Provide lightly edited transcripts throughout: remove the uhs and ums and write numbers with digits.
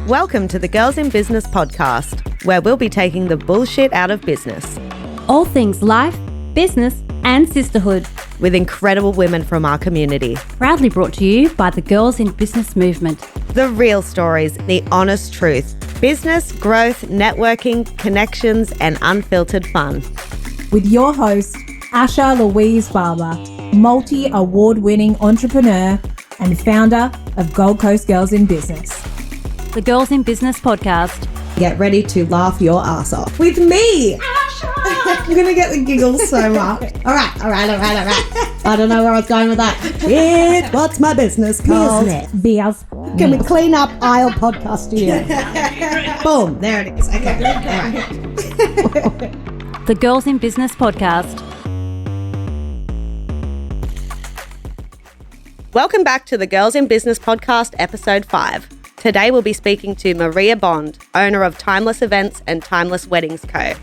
Welcome to the Girls in Business podcast, where we'll be taking the bullshit out of business. All things life, business, and sisterhood. With incredible women from our community. Proudly brought to you by the Girls in Business movement. The real stories, the honest truth. Business, growth, networking, connections, and unfiltered fun. With your host, Asha Louise Barber, multi-award-winning entrepreneur and founder of Gold Coast Girls in Business. The Girls in Business podcast. Get ready to laugh your ass off. With me! Asha! I'm going to get the giggles so much. All right. I don't know where I was going with that. What's my business called? Business. Can we clean up aisle podcast studio? Boom, there it is. Okay, all right. The Girls in Business podcast. Welcome back to the Girls in Business podcast, episode 5. Today we'll be speaking to Maria Bond, owner of Timeless Events and Timeless Weddings Co.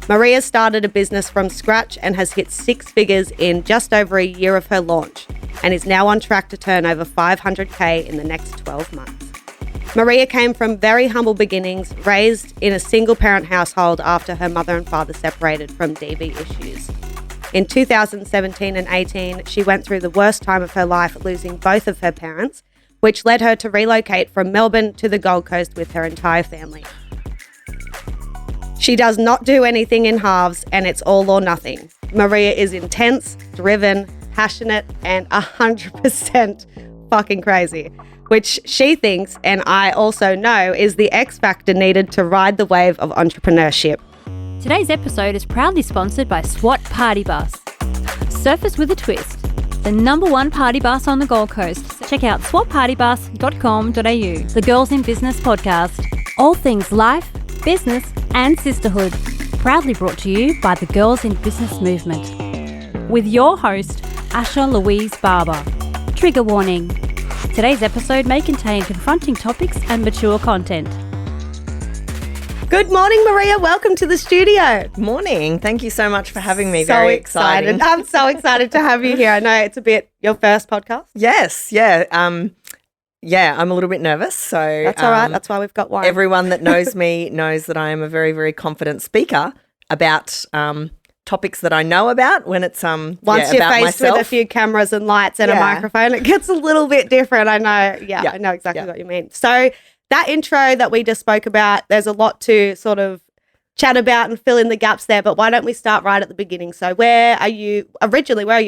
Maria started a business from scratch and has hit 6 figures in just over a year of her launch and is now on track to turn over $500K in the next 12 months. Maria came from very humble beginnings, raised in a single-parent household after her mother and father separated from DV issues. In 2017 and 18, she went through the worst time of her life, losing both of her parents, which led her to relocate from Melbourne to the Gold Coast with her entire family. She does not do anything in halves, and it's all or nothing. Maria is intense, driven, passionate, and 100% fucking crazy, which she thinks, and I also know, is the X factor needed to ride the wave of entrepreneurship. Today's episode is proudly sponsored by SWAT Party Bus. Surfers with a twist. The #1 party bus on the Gold Coast. Check out swatpartybus.com.au. The Girls in Business podcast. All things life, business, and sisterhood. Proudly brought to you by the Girls in Business movement. With your host, Asha Louise Barber. Trigger warning. Today's episode may contain confronting topics and mature content. Good morning, Maria. Welcome to the studio. Morning. Thank you so much for having me. So Very excited. exciting. I'm so excited to have you here. I know it's a bit your first podcast. Yes. Yeah. I'm a little bit nervous. So That's all right. That's why we've got one. Everyone that knows me knows that I am a very, very confident speaker about topics that I know about when it's Once you're about faced myself. with a few cameras and lights and a Yeah. microphone, it gets a little bit different. I know. Yeah. I know exactly what you mean. So that intro that we just spoke about, there's a lot to sort of chat about and fill in the gaps there, but why don't we start right at the beginning? So where are you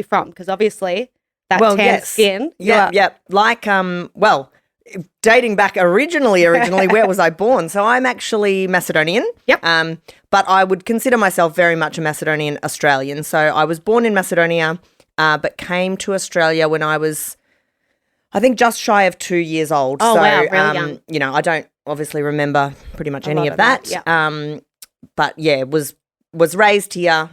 from? Because obviously that tan skin. Yep. Like, dating back originally, where was I born? So I'm actually Macedonian. Yep. But I would consider myself very much a Macedonian Australian. So I was born in Macedonia, but came to Australia when I was, I think, just shy of 2 years old. Oh, so, wow, really young. I don't obviously remember pretty much any of that, that. yeah. But yeah, was raised here.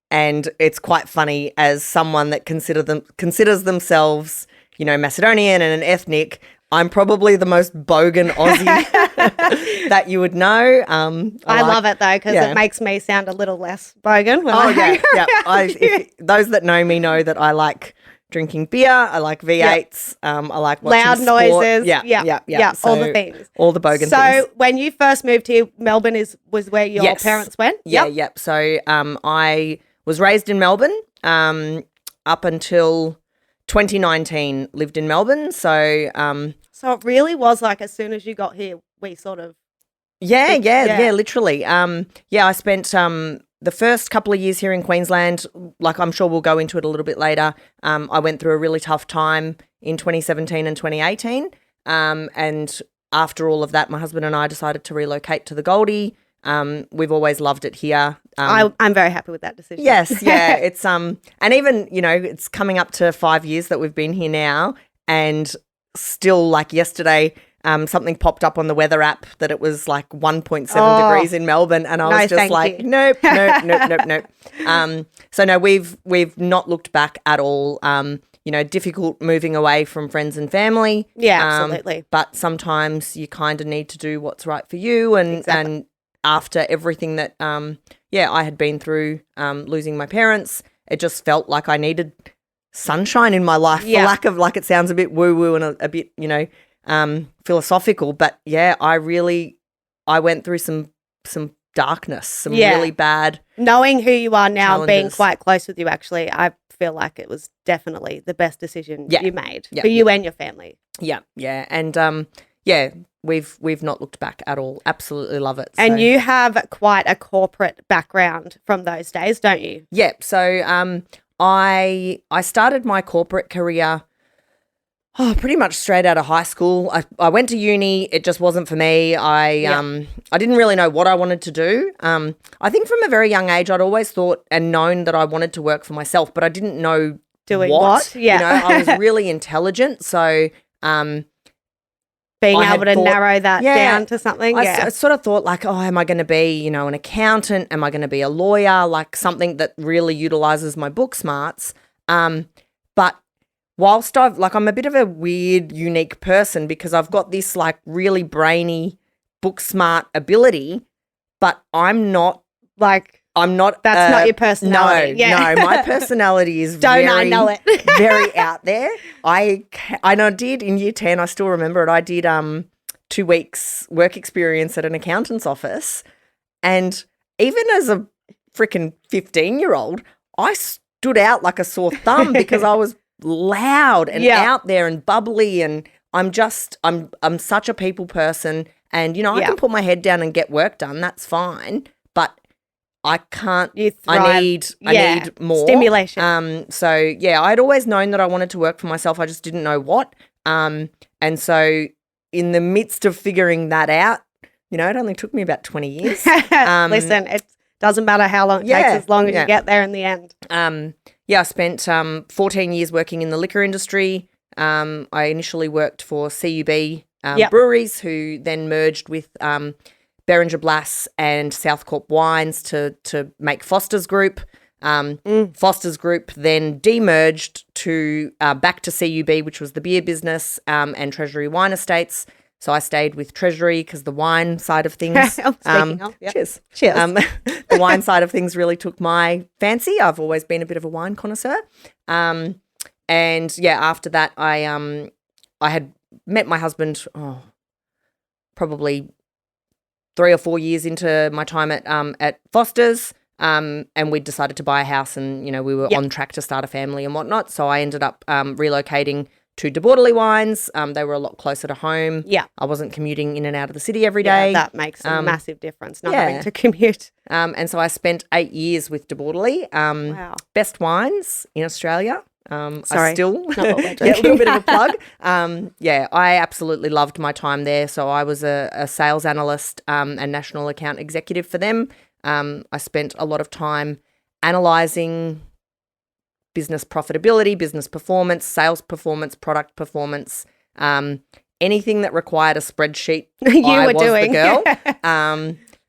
And it's quite funny as someone that considers themselves, Macedonian and an ethnic. I'm probably the most bogan Aussie that you would know. I love it though, because it makes me sound a little less bogan. Those that know me know that I like drinking beer. I like V8s. I like watching loud sport. noises. Yeah. So, all the things. All the bogan things. So when you first moved here, Melbourne was where your parents went? Yep. So I was raised in Melbourne up until 2019, lived in Melbourne. So so it really was like as soon as you got here, we sort of literally. I spent the first couple of years here in Queensland, like I'm sure we'll go into it a little bit later. I went through a really tough time in 2017 and 2018. And after all of that, my husband and I decided to relocate to the Goldie. We've always loved it here. I'm very happy with that decision. Yes, yeah. It's and even, it's coming up to 5 years that we've been here now, and still like yesterday, something popped up on the weather app that it was like 1.7 degrees in Melbourne, and I was just like, nope. So no, we've not looked back at all. Difficult moving away from friends and family. Yeah, absolutely. But sometimes you kind of need to do what's right for you, and after everything that I had been through, losing my parents, it just felt like I needed sunshine in my life, for lack of, like, it sounds a bit woo-woo and a bit, philosophical, but yeah, I went through some darkness, some really bad. Knowing who you are now and being challenges. quite close with you, actually, I feel like it was definitely the best decision you made for you and your family. Yeah, and we've not looked back at all. Absolutely love it. And you have quite a corporate background from those days, don't you? Yeah. So I started my corporate career pretty much straight out of high school. I went to uni. It just wasn't for me. I didn't really know what I wanted to do. I think from a very young age, I'd always thought and known that I wanted to work for myself, but I didn't know doing what. Yeah. You know, I was really intelligent. So being able to narrow that down to something. I sort of thought like, am I going to be, you know, an accountant? Am I going to be a lawyer? Like something that really utilizes my book smarts. But whilst I'm a bit of a weird, unique person because I've got this like really brainy book smart ability, but I'm not. That's not your personality. No, my personality is I know it. very out there. I did in year 10, I still remember it. I did 2 weeks work experience at an accountant's office. And even as a freaking 15-year-old, I stood out like a sore thumb because I was loud and out there and bubbly, and I'm such a people person, and you know, I can put my head down and get work done. That's fine. But I can't. I need more stimulation. So yeah, I'd always known that I wanted to work for myself. I just didn't know what. And so in the midst of figuring that out, you know, it only took me about 20 years. Listen, it doesn't matter how long it takes, as long as you get there in the end. I spent 14 years working in the liquor industry. I initially worked for CUB breweries, who then merged with Beringer Blass and South Corp Wines to make Foster's Group. Foster's Group then demerged to back to CUB, which was the beer business, and Treasury Wine Estates. So I stayed with Treasury because the wine side of things. Cheers. The wine side of things really took my fancy. I've always been a bit of a wine connoisseur. And after that, I had met my husband probably 3 or 4 years into my time at Foster's, and we decided to buy a house, and you know, we were on track to start a family and whatnot. So I ended up relocating to De Bordeley Wines. They were a lot closer to home. Yeah, I wasn't commuting in and out of the city every day. That makes a massive difference, not having to commute. And so I spent 8 years with De Bordeley. Wow, best wines in Australia. Sorry, I still not what we're a little bit of a plug. I absolutely loved my time there. So I was a sales analyst and national account executive for them. I spent a lot of time analysing business profitability, business performance, sales performance, product performance, anything that required a spreadsheet. I was the girl.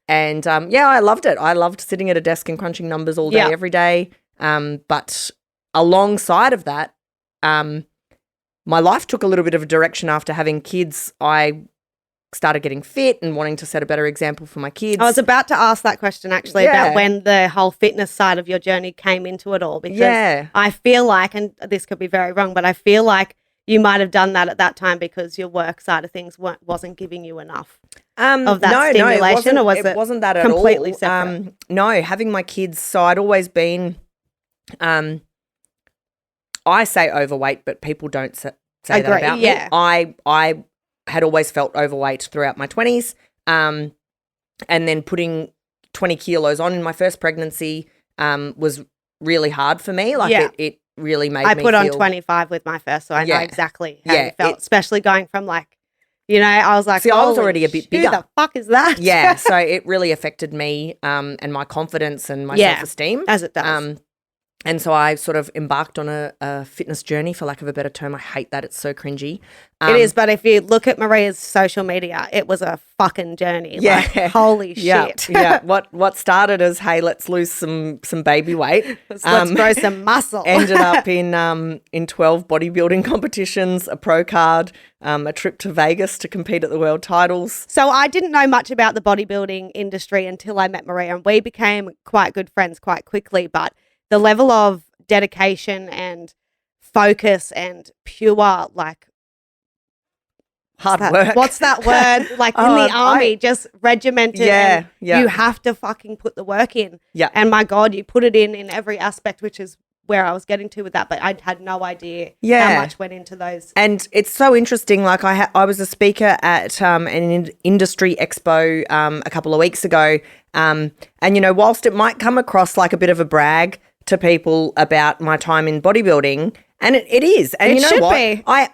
I loved it. I loved sitting at a desk and crunching numbers all day, every day. But alongside of that, my life took a little bit of a direction after having kids. I started getting fit and wanting to set a better example for my kids. I was about to ask that question actually about when the whole fitness side of your journey came into it all, because I feel like, and this could be very wrong, but I feel like you might have done that at that time because your work side of things wasn't giving you enough of that stimulation, or it wasn't that at all. Completely separate? No, having my kids, so I'd always been I say overweight, but people don't say that about me. I had always felt overweight throughout my 20s, and then putting 20 kilos on in my first pregnancy was really hard for me. It really made me I put on 25 with my first, so I know exactly how you felt, especially going from like, you know, I was like, I was already a bit bigger. Who the fuck is that? Yeah, so it really affected me and my confidence and my self-esteem. As it does. And so I sort of embarked on a fitness journey, for lack of a better term. I hate that. It's so cringy. It is, but if you look at Maria's social media, it was a fucking journey. Yeah. Like, holy shit. Yeah. What started as, hey, let's lose some baby weight. Let's grow some muscle. Ended up in 12 bodybuilding competitions, a pro card, a trip to Vegas to compete at the world titles. So I didn't know much about the bodybuilding industry until I met Maria, and we became quite good friends quite quickly, but the level of dedication and focus and pure, like, hard work. What's that word? Like in the army, just regimented. Yeah. You have to fucking put the work in. Yeah. And my God, you put it in every aspect, which is where I was getting to with that, but I had no idea how much went into those. And it's so interesting. Like I was a speaker at an industry expo a couple of weeks ago, and whilst it might come across like a bit of a brag to people about my time in bodybuilding, and it is, and you know what, I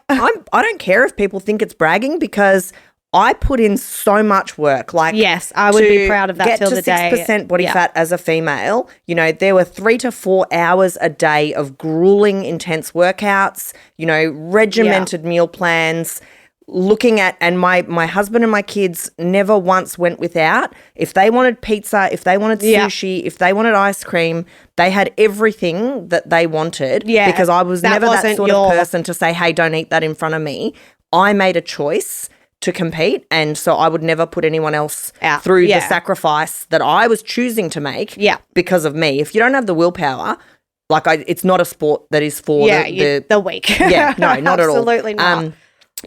don't care if people think it's bragging because I put in so much work. Like, yes, I would be proud of that till the day. Get to 6% body fat as a female. There were 3 to 4 hours a day of grueling, intense workouts. Regimented meal plans. Looking at, and my husband and my kids never once went without. If they wanted pizza, if they wanted sushi, if they wanted ice cream, they had everything that they wanted. Yeah, because I was never that sort of person to say, hey, don't eat that in front of me. I made a choice to compete, and so I would never put anyone else out through the sacrifice that I was choosing to make because of me. If you don't have the willpower, it's not a sport that is for the weak. Yeah, no, not at all. Absolutely not.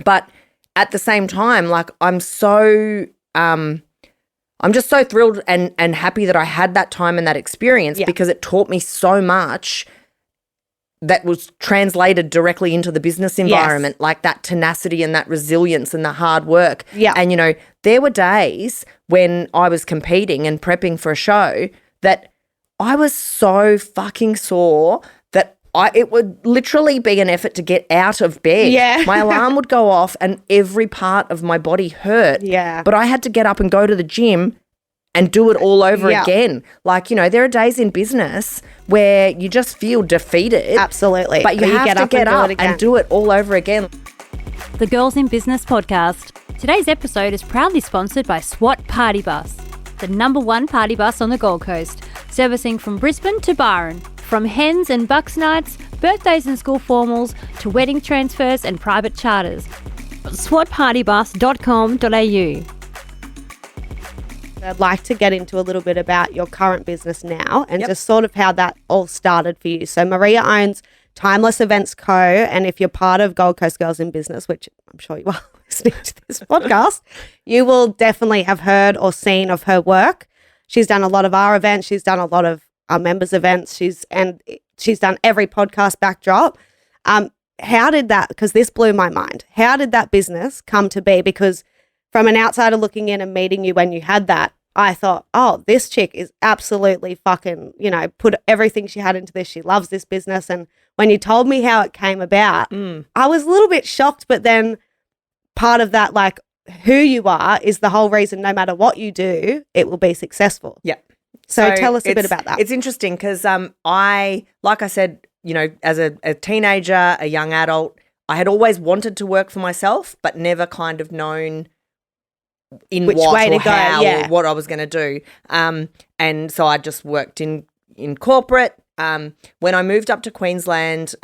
But at the same time, I'm just so thrilled and happy that I had that time and that experience because it taught me so much that was translated directly into the business environment, like that tenacity and that resilience and the hard work. Yeah. And, there were days when I was competing and prepping for a show that I was so fucking sore that it would literally be an effort to get out of bed. Yeah. My alarm would go off and every part of my body hurt. Yeah. But I had to get up and go to the gym and do it all over again. There are days in business where you just feel defeated. Absolutely. But you have to get up and do it all over again. The Girls in Business podcast. Today's episode is proudly sponsored by SWAT Party Bus, the #1 party bus on the Gold Coast, servicing from Brisbane to Byron. From hens and bucks nights, birthdays and school formals, to wedding transfers and private charters. swatpartybus.com.au. I'd like to get into a little bit about your current business now and just sort of how that all started for you. So Maria owns Timeless Events Co. And if you're part of Gold Coast Girls in Business, which I'm sure you are listening to this podcast, you will definitely have heard or seen of her work. She's done a lot of our events. She's done a lot of our members' events. She's done every podcast backdrop. How did that, because this blew my mind, how did that business come to be? Because from an outsider looking in and meeting you when you had that, I thought, oh, this chick is absolutely fucking, put everything she had into this. She loves this business. And when you told me how it came about, I was a little bit shocked. But then part of that, like who you are is the whole reason no matter what you do, it will be successful. Yeah. So tell us a bit about that. It's interesting because like I said, as a teenager, a young adult, I had always wanted to work for myself, but never kind of known in which way to go, or what I was going to do. And so I just worked in corporate. When I moved up to Queensland,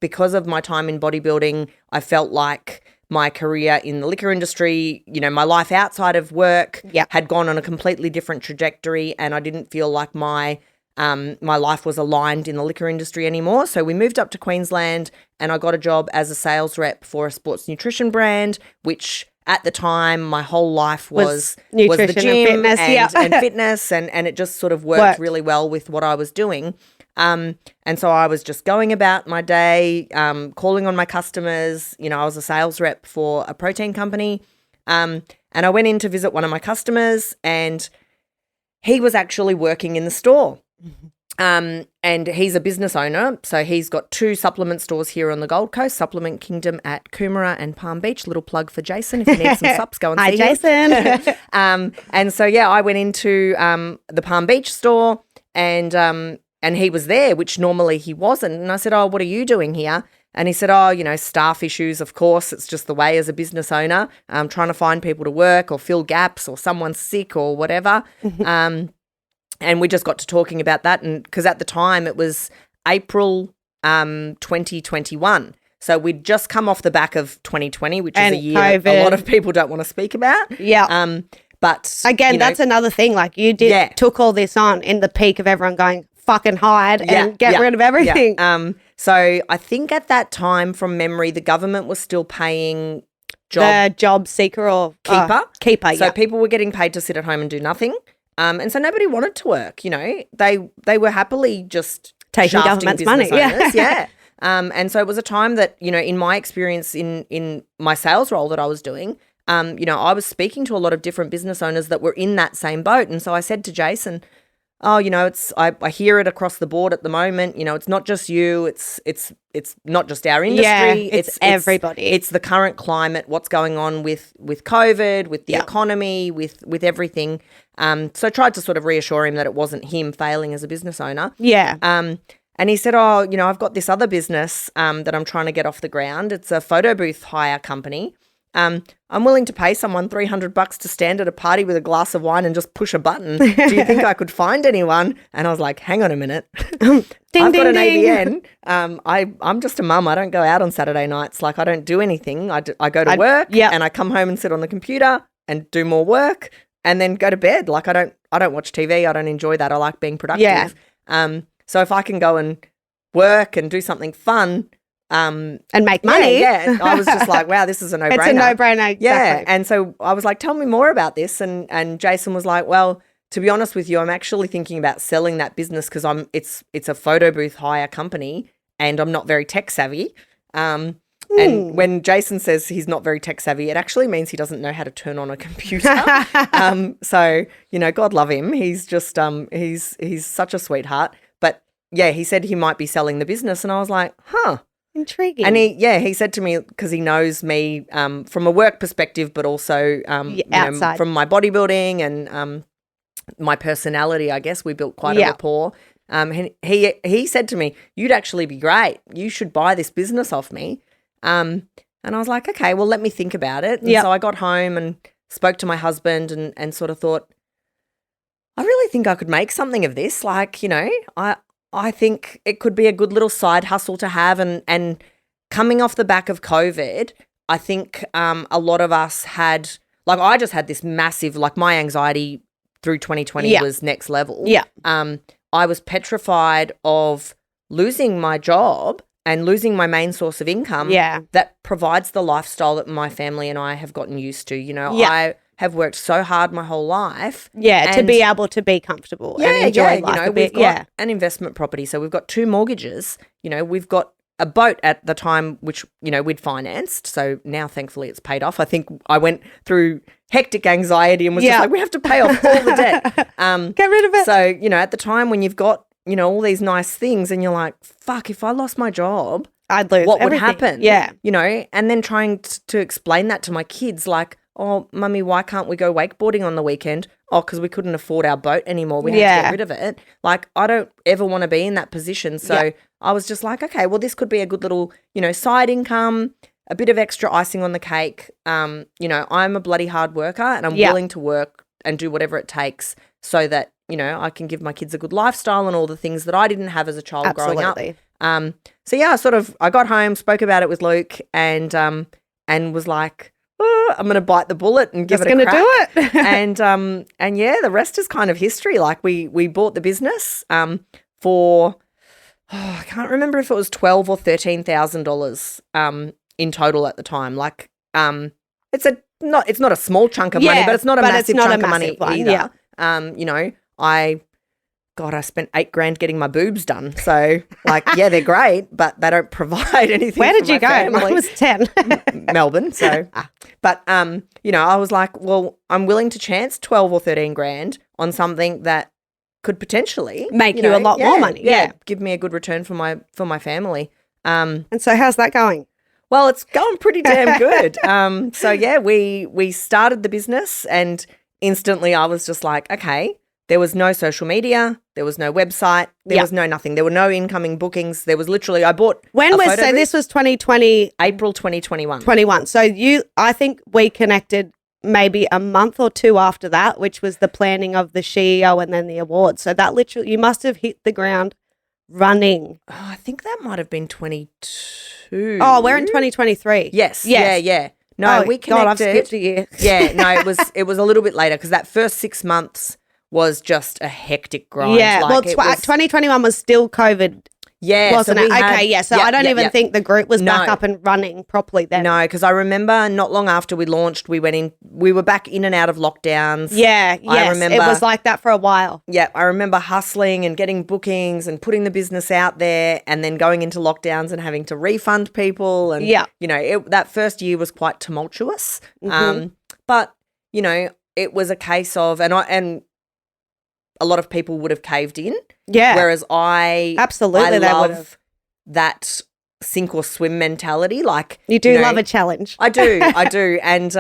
because of my time in bodybuilding, I felt like my career in the liquor industry, my life outside of work had gone on a completely different trajectory, and I didn't feel like my life was aligned in the liquor industry anymore. So we moved up to Queensland and I got a job as a sales rep for a sports nutrition brand, which at the time my whole life was nutrition the gym and fitness, and fitness, and it just sort of worked really well with what I was doing. And so I was just going about my day, calling on my customers. I was a sales rep for a protein company. And I went in to visit one of my customers and he was actually working in the store. And he's a business owner. So he's got 2 supplement stores here on the Gold Coast, Supplement Kingdom at Coomera and Palm Beach. Little plug for Jason. If you need some sups, go and see him. Hi, Jason. And so, I went into the Palm Beach store and he was there, which normally he wasn't. And I said, oh, what are you doing here? And he said, oh, staff issues, of course. It's just the way as a business owner, trying to find people to work or fill gaps or someone's sick or whatever. And we just got to talking about that. And because at the time it was April 2021. So we'd just come off the back of 2020, which is a year COVID. A lot of people don't want to speak about. Yeah. But again, that's another thing. Like you took all this on in the peak of everyone going, fucking hide and get rid of everything. So I think at that time, from memory, the government was still paying the job seeker or keeper. Keeper, So people were getting paid to sit at home and do nothing. And so nobody wanted to work, you know. They were happily just taking government's money. Owners, yeah. And so it was a time that, you know, in my experience in my sales role that I was doing, you know, I was speaking to a lot of different business owners that were in that same boat. And so I said to Jason, oh, you know, I hear it across the board at the moment. You know, it's not just you. It's not just our industry. Yeah, it's everybody. It's the current climate, what's going on with COVID, with the economy, with everything. So I tried to sort of reassure him that it wasn't him failing as a business owner. Yeah. And he said, oh, you know, I've got this other business that I'm trying to get off the ground. It's a photo booth hire company. I'm willing to pay someone $300 to stand at a party with a glass of wine and just push a button. Do you think I could find anyone? And I was like, hang on a minute. Ding, I've got an ding. ABN. I'm just a mum. I don't go out on Saturday nights. Like, I don't do anything. I go to work and I come home and sit on the computer and do more work and then go to bed. Like, I don't watch TV. I don't enjoy that. I like being productive. Yeah. So if I can go and work and do something fun, and make money. Yeah. I was just like, wow, this is a no-brainer. It's a no-brainer. Exactly. Yeah. And so I was like, tell me more about this. And Jason was like, well, to be honest with you, I'm actually thinking about selling that business because it's a photo booth hire company and I'm not very tech savvy. And when Jason says he's not very tech savvy, it actually means he doesn't know how to turn on a computer. So, you know, God love him. He's just he's such a sweetheart. But yeah, he said he might be selling the business and I was like, huh. Intriguing. And he said to me, because he knows me from a work perspective, but also outside. From my bodybuilding and my personality, I guess we built quite a rapport. He said to me, you'd actually be great. You should buy this business off me. And I was like, okay, well, let me think about it. And so I got home and spoke to my husband and sort of thought, I really think I could make something of this. Like, you know, I think it could be a good little side hustle to have. And coming off the back of COVID, I think a lot of us had, like I just had this massive, like my anxiety through 2020 was next level. Yeah. I was petrified of losing my job and losing my main source of income that provides the lifestyle that my family and I have gotten used to. You know, I have worked so hard my whole life. Yeah, to be able to be comfortable and enjoy life you know, a bit. We've got an investment property. So we've got 2 mortgages. You know, we've got a boat at the time, which, you know, we'd financed. So now, thankfully, it's paid off. I think I went through hectic anxiety and was just like, we have to pay off all the debt. Get rid of it. So, you know, at the time when you've got, you know, all these nice things and you're like, fuck, if I lost my job, I'd lose what everything. would happen? Yeah. You know, and then trying to explain that to my kids, like, oh, mummy, why can't we go wakeboarding on the weekend? Oh, because we couldn't afford our boat anymore. We had to get rid of it. Like, I don't ever want to be in that position. So I was just like, okay, well, this could be a good little, you know, side income, a bit of extra icing on the cake. You know, I'm a bloody hard worker and I'm willing to work and do whatever it takes so that, you know, I can give my kids a good lifestyle and all the things that I didn't have as a child growing up. So yeah, I got home, spoke about it with Luke and was like, oh, I'm going to bite the bullet and give it a crack. Just going to do it. and yeah, the rest is kind of history. Like we bought the business for, I can't remember if it was $12,000 or $13,000 in total at the time. Like it's not a small chunk of money, but it's not a massive chunk of money either. You know, I spent $8,000 getting my boobs done. So, like, yeah, they're great, but they don't provide anything. Where did for you my go? family. Mine was 10. Melbourne. So, but you know, I was like, well, I'm willing to chance 12 or 13 grand on something that could potentially make you a lot more money. Yeah, give me a good return for my family. And so, how's that going? Well, it's going pretty damn good. So yeah, we started the business, and instantly I was just like, okay. There was no social media. There was no website. There was no nothing. There were no incoming bookings. There was literally, I bought this was 2020? April 2021. 21. So I think we connected maybe a month or 2 after that, which was the planning of the CEO and then the awards. So that literally, you must have hit the ground running. Oh, I think that might have been 22. Oh, we're in 2023. Yes. Yeah. No, we connected. God, I've skipped a year. Yeah, no, it was a little bit later because that first 6 months was just a hectic grind. Yeah, like 2021 was still COVID Yeah. Wasn't so it? Okay, yeah. So I don't even think the group was back No. up and running properly then. No, because I remember not long after we launched, we were back in and out of lockdowns. Yeah, I yes. remember, it was like that for a while. Yeah, I remember hustling and getting bookings and putting the business out there and then going into lockdowns and having to refund people. And, that first year was quite tumultuous. But, it was a case of, and a lot of people would have caved in. Yeah. Whereas I Absolutely, they would have. That sink or swim mentality. Like, You do love a challenge. I do. And,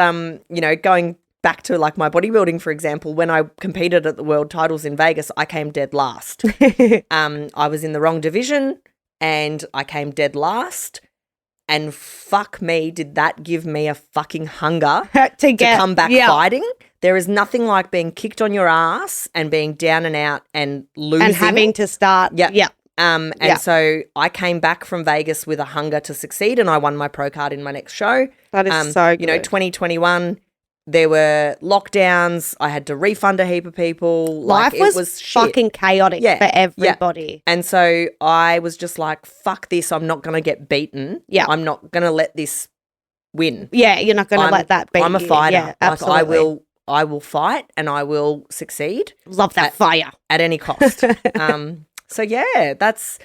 going back to like my bodybuilding, for example, when I competed at the world titles in Vegas, I came dead last. I was in the wrong division and I came dead last. And fuck me, did that give me a fucking hunger to come back fighting. There is nothing like being kicked on your ass and being down and out and losing. And having to start. Yeah. So I came back from Vegas with a hunger to succeed and I won my pro card in my next show. That is so good. 2021, there were lockdowns. I had to refund a heap of people. Life it was shit. fucking chaotic for everybody. Yeah. And so I was just like, fuck this. I'm not going to get beaten. Yeah. I'm not going to let this win. Yeah, you're not going to let that beat I'm a you. fighter. Yeah, absolutely. I will fight and I will succeed. Love that fire. At any cost. So yeah, that's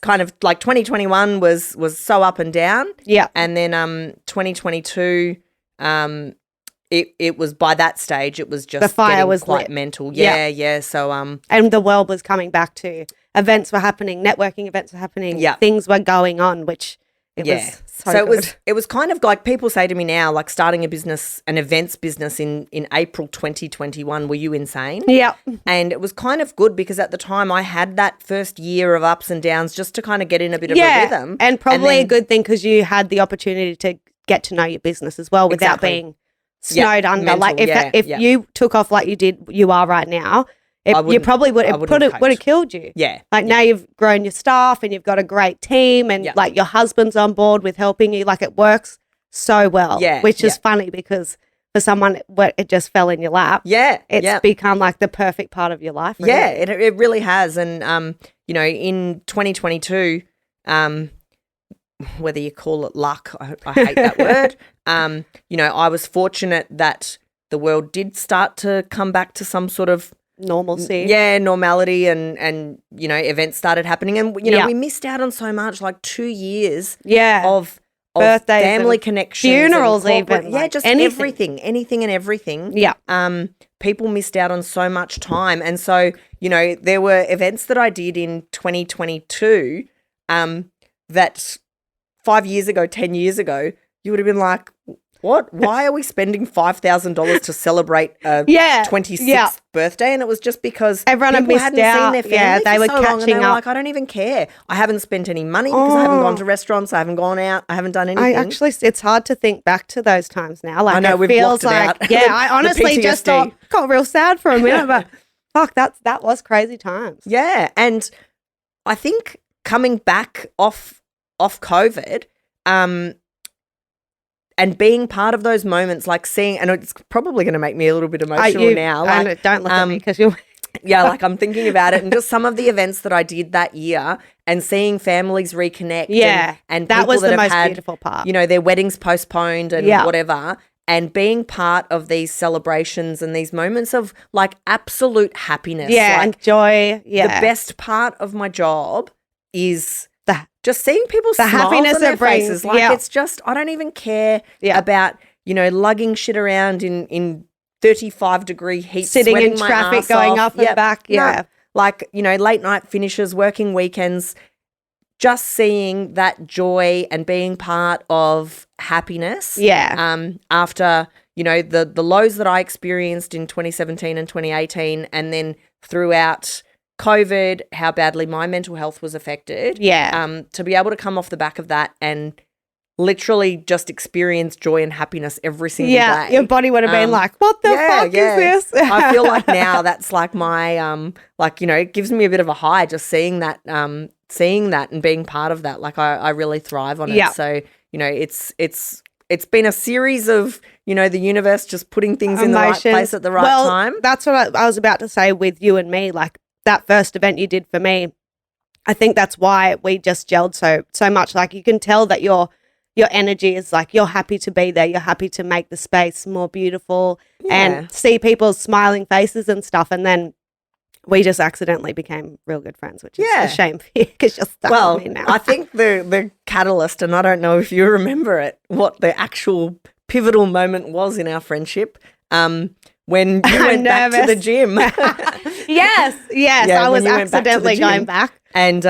kind of like 2021 was so up and down. Yeah. And then 2022 it was by that stage it was just the fire was quite lit. mental. Yeah. So and the world was coming back to events were happening, networking events were happening, things were going on, which it was so good. it was kind of like people say to me now, like starting a business, an events business in April 2021, were you insane? Yeah. And it was kind of good because at the time I had that first year of ups and downs just to kind of get in a bit of a rhythm. And probably a good thing because you had the opportunity to get to know your business as well without being snowed under. Mental, like if you took off like you are right now, you probably would have killed you. Yeah. Like now you've grown your staff and you've got a great team and like your husband's on board with helping you. Like it works so well. Yeah. Which is funny because for someone it just fell in your lap. Yeah. It's become like the perfect part of your life. Really. Yeah, it really has. And in 2022, whether you call it luck, I hate that word. I was fortunate that the world did start to come back to some sort of normalcy. Yeah, normality and events started happening. And, we missed out on so much, like 2 years of birthdays, family connections. Funerals even. Yeah, just anything and everything. Yeah. People missed out on so much time. And so, there were events that I did in 2022 that 5 years ago, 10 years ago, you would have been like, what? Why are we spending $5,000 to celebrate a 26th birthday? And it was just because everyone people hadn't seen their family they were for so long, and catching they were up. like, I don't even care. I haven't spent any money because I haven't gone to restaurants. I haven't gone out. I haven't done anything. It's hard to think back to those times now. Like I know, it feels like, I honestly just got real sad for a minute, but fuck, that was crazy times. Yeah, and I think coming back off COVID, and being part of those moments, like seeing, and it's probably going to make me a little bit emotional now. Like, don't look at me because you're. Yeah, like I'm thinking about it and just some of the events that I did that year and seeing families reconnect. Yeah, and that was the most had, beautiful part. Their weddings postponed and whatever. And being part of these celebrations and these moments of like absolute happiness. Yeah, like, and joy. Yeah. The best part of my job is just seeing people's smiles happiness on their it brings. faces. Like it's just, I don't even care about, lugging shit around in 35-degree heat, sitting in traffic, going up and back. Yeah. No, like, late night finishes, working weekends, just seeing that joy and being part of happiness. Yeah. After, the lows that I experienced in 2017 and 2018 and then throughout COVID, how badly my mental health was affected. Yeah. To be able to come off the back of that and literally just experience joy and happiness every single day. Yeah, your body would have been like, what the fuck is this? I feel like now that's like my, it gives me a bit of a high just seeing that and being part of that. Like I really thrive on it. Yeah. So, it's been a series of, the universe just putting things in the right place at the right time. That's what I was about to say with you and me. Like that first event you did for me, I think that's why we just gelled so much. Like, you can tell that your energy is like, you're happy to be there. You're happy to make the space more beautiful and see people's smiling faces and stuff. And then we just accidentally became real good friends, which is a shame for you because you're stuck with me now. I think the catalyst, and I don't know if you remember it, what the actual pivotal moment was in our friendship, when you went back to the gym. Yes, I was accidentally going back. And,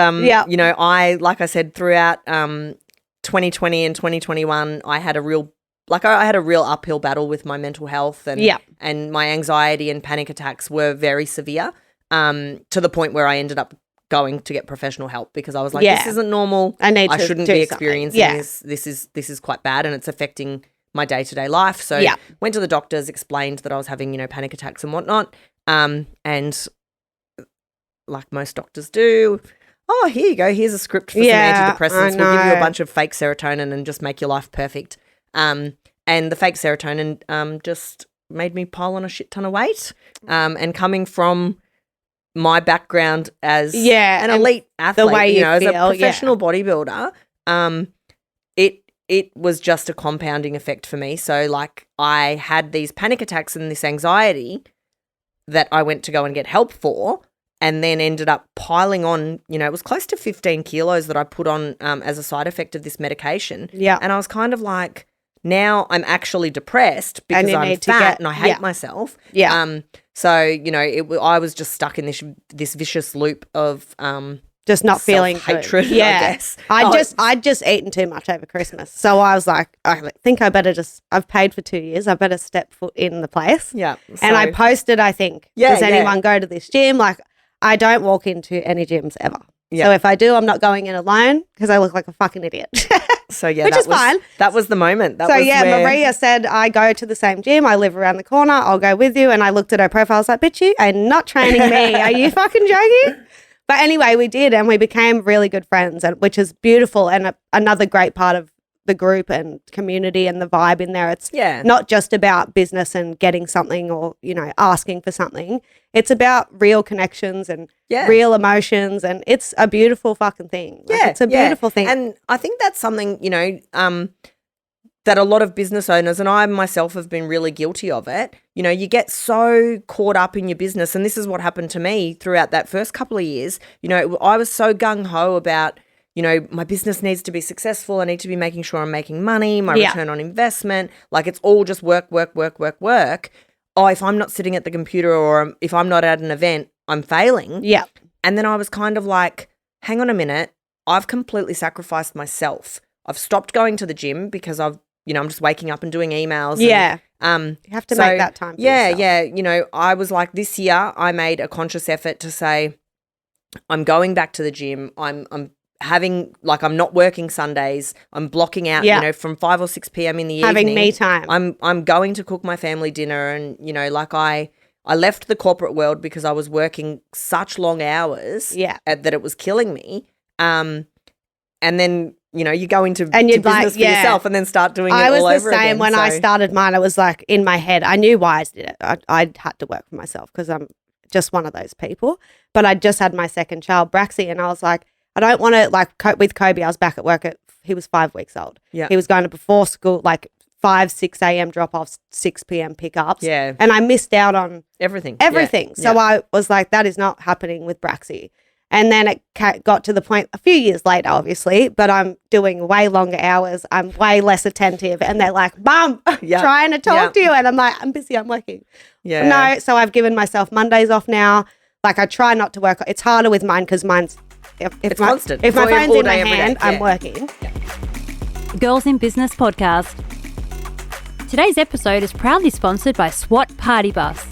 you know, like I said, throughout 2020 and 2021, I had a real uphill battle with my mental health, and my anxiety and panic attacks were very severe, to the point where I ended up going to get professional help because I was like, this isn't normal. I shouldn't be experiencing this. This is quite bad, and it's affecting my day-to-day life. So went to the doctors, explained that I was having, you know, panic attacks and whatnot. And like most doctors do, oh, here you go. Here's a script for some antidepressants. We'll give you a bunch of fake serotonin and just make your life perfect. And the fake serotonin just made me pile on a shit ton of weight. And coming from my background as an elite athlete, the way you know, feel, as a professional bodybuilder, it was just a compounding effect for me. So, like, I had these panic attacks and this anxiety that I went to go and get help for, and then ended up piling on, you know, it was close to 15 kilos that I put on as a side effect of this medication. Yeah. And I was kind of like, now I'm actually depressed because I'm fat and I hate myself. Yeah. So, you know, I was just stuck in this vicious loop of just not feeling hatred. Yeah. I guess. I'd just eaten too much over Christmas. So I was like, I think I better I've paid for 2 years. I better step foot in the place. Yeah. And I posted, I think, does anyone go to this gym? Like, I don't walk into any gyms ever. Yeah. So if I do, I'm not going in alone because I look like a fucking idiot. So yeah, which is fine. That was the moment. Maria said, I go to the same gym. I live around the corner. I'll go with you. And I looked at her profile. I was like, bitch, you are not training me. Are you fucking joking? But anyway, we did, and we became really good friends, which is beautiful, and another great part of the group and community and the vibe in there. It's not just about business and getting something or, you know, asking for something. It's about real connections and real emotions, and it's a beautiful fucking thing. Like, it's a beautiful thing. And I think that's something, you know, that a lot of business owners, and I myself have been really guilty of it, you know, you get so caught up in your business, and this is what happened to me throughout that first couple of years. You know, I was so gung-ho about, you know, my business needs to be successful. I need to be making sure I'm making money, my return on investment. Like, it's all just work. Oh, if I'm not sitting at the computer or if I'm not at an event, I'm failing. Yeah. And then I was kind of like, hang on a minute, I've completely sacrificed myself. I've stopped going to the gym because I'm just waking up and doing emails. Yeah. You have to make that time for yourself. Yeah. You know, I was like, this year I made a conscious effort to say, I'm going back to the gym. I'm not working Sundays. I'm blocking out, you know, from 5 or 6 p.m. in the evening. Having me time. I'm going to cook my family dinner, and, you know, like I left the corporate world because I was working such long hours that it was killing me. And then, you know, you go into business for yourself and then start doing it all over again. I was the same when I started mine. I was like, in my head, I knew why I did it. I had to work for myself because I'm just one of those people. But I just had my second child, Braxy, and I was like, I don't want to, like, with Kobe, I was back at work he was 5 weeks old. Yeah. He was going to before school, like 5, 6 a.m. drop-offs, 6 p.m. pickups. Yeah. And I missed out on everything. Yeah. So I was like, that is not happening with Braxy. And then it got to the point a few years later, obviously, but I'm doing way longer hours. I'm way less attentive. And they're like, Mum, trying to talk to you. And I'm like, I'm busy. I'm working. Yeah. No. So I've given myself Mondays off now. Like, I try not to work. It's harder with mine because mine's, it's constant. If my phone's in my hand, I'm working. Yeah. Girls in Business podcast. Today's episode is proudly sponsored by SWAT Party Bus,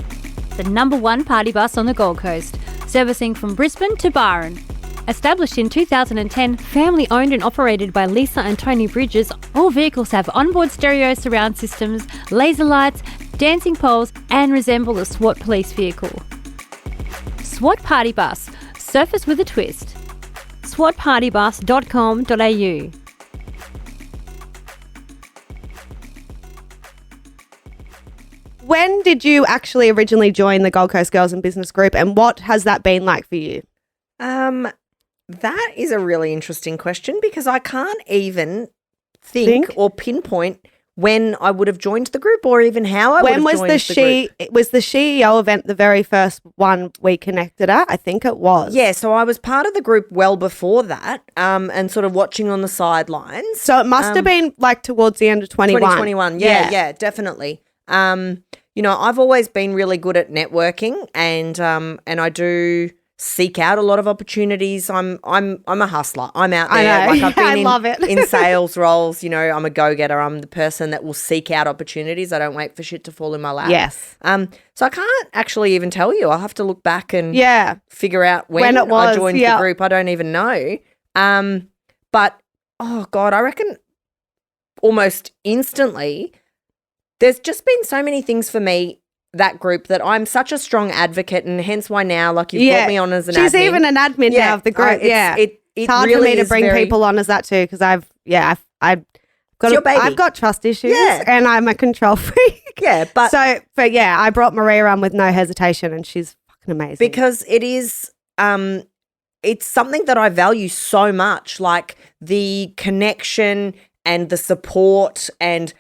the #1 party bus on the Gold Coast, servicing from Brisbane to Byron. Established in 2010, family owned and operated by Lisa and Tony Bridges, all vehicles have onboard stereo surround systems, laser lights, dancing poles, and resemble a SWAT police vehicle. SWAT Party Bus, surface with a twist. swatpartybus.com.au. When did you actually originally join the Gold Coast Girls in Business group, and what has that been like for you? That is a really interesting question because I can't even think or pinpoint when I would have joined the group or even how I would have joined the group. Was the CEO event the very first one we connected at? I think it was. Yeah, so I was part of the group well before that and sort of watching on the sidelines. So it must have been like towards the end of 2021. Yeah, definitely. I've always been really good at networking and I do seek out a lot of opportunities. I'm a hustler. I'm out there. I know. Like I've been I love it. in sales roles. I'm a go-getter. I'm the person that will seek out opportunities. I don't wait for shit to fall in my lap. Yes. So I can't actually even tell you. I'll have to look back and figure out when it was, I joined the group. I don't even know. But oh God, I reckon almost instantly there's just been so many things for me, that group, that I'm such a strong advocate, and hence why now, like, you've brought me on as an admin. She's even an admin now of the group. It's hard really for me to bring people on as that too, because I've got trust issues and I'm a control freak. Yeah, but I brought Maria on with no hesitation, and she's fucking amazing because it is. It's something that I value so much, like the connection and the support and.